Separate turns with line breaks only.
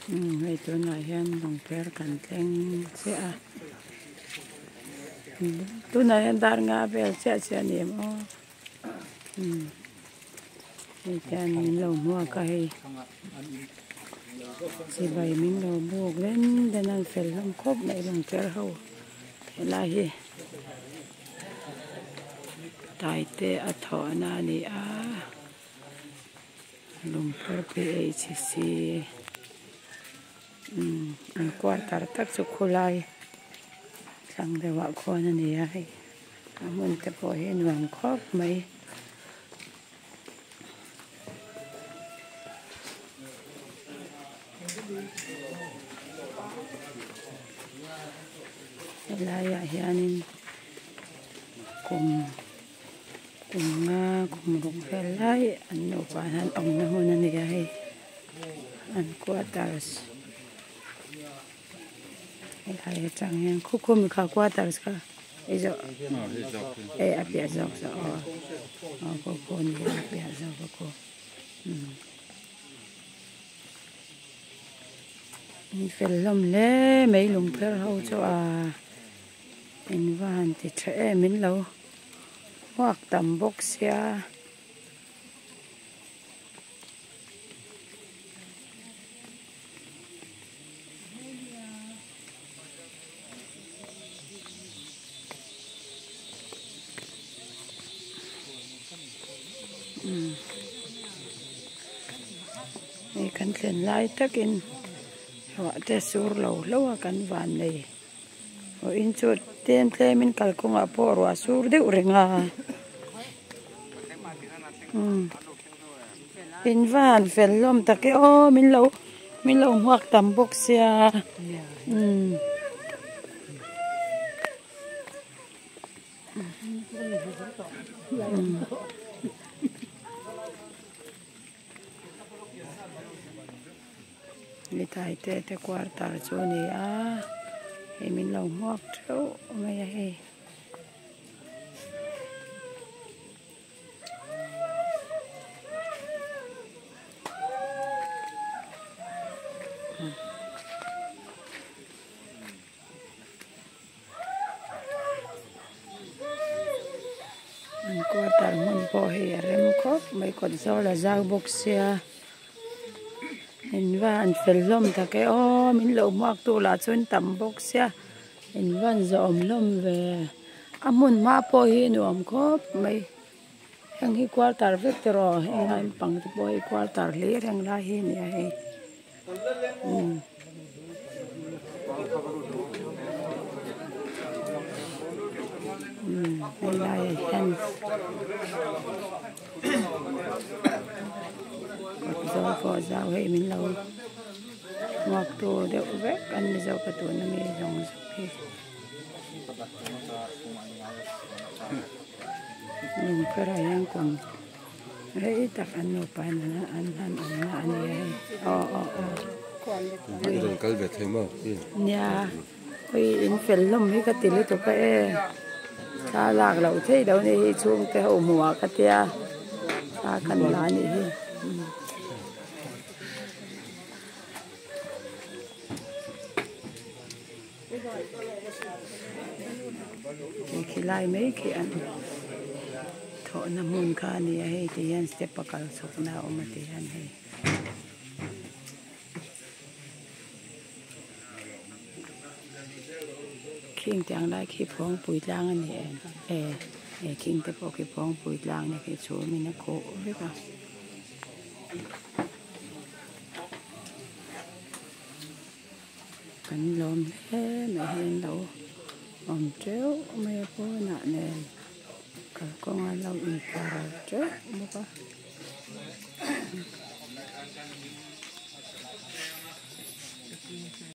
Hay tu na hian long per kan tleng se a tu na hian dar nga bel se ni mo hay hian min lo mua ka hei si bai min lo buộc lên den an fel long khop nei long per ho la hi tai te a tho na ni a long per PHC an quarter tak chu khulai sang dewa khona ni a hei amun te po hi nuam khop mai lai a hianin kum nga kum ruk fel lai an no pa han om na hun ani a hei an quarters lai chang hian khu mi kha quarters ka izo apia zok so ko ni apia zok ko fel lom le mấy lùng per hậu cho in van thì trẻ min lâu hoặc tầm bốc xia này cần tiền lại tất in họ te sur lâu lâu kan van này rồi in chuột tiền tle min kal kong a por wa sur de urenga in van fel lom ta ke o min lo huak tam bok sia mi tai te quartar chu ni a he min lo huak theu mai a he quartar mun po he rem khop mai kon so la zau bok sia in van fel lom ta ke o min lo mak tu la chun tam bok sia in van zom lom ve amun ma po hi nuam khop mai hang hi quartar vectro hang han pang po hi quartar le rang la hi ni he lai hen do po giao hệ mình lâu ngọc tu đều vét ăn dầu cái tuổi nó mới dòng hết nhưng cái này đang còn đấy tập ăn nộp ăn ăn ăn này
Đường cái việc thêm không?
Nhà, ôi in phèn lông hết cái tiền tụi bé, ta lạc lẩu thế đâu này xuống cái hậu mùa cái tia, ta cần lá này. Khi lại mấy khi ăn thọ nằm môn kha này hay thì anh sẽ bắt đầu sốc nào mà thì anh hay kinh tiếng lại khi phong bụi lang anh này kinh tế bộ khi phong bụi lang này cái chỗ mình nó khổ biết không cánh lom thế mẹ hen đâu ông chéo mẹ bố nè nè cả con ai lâu đi cả chéo mua có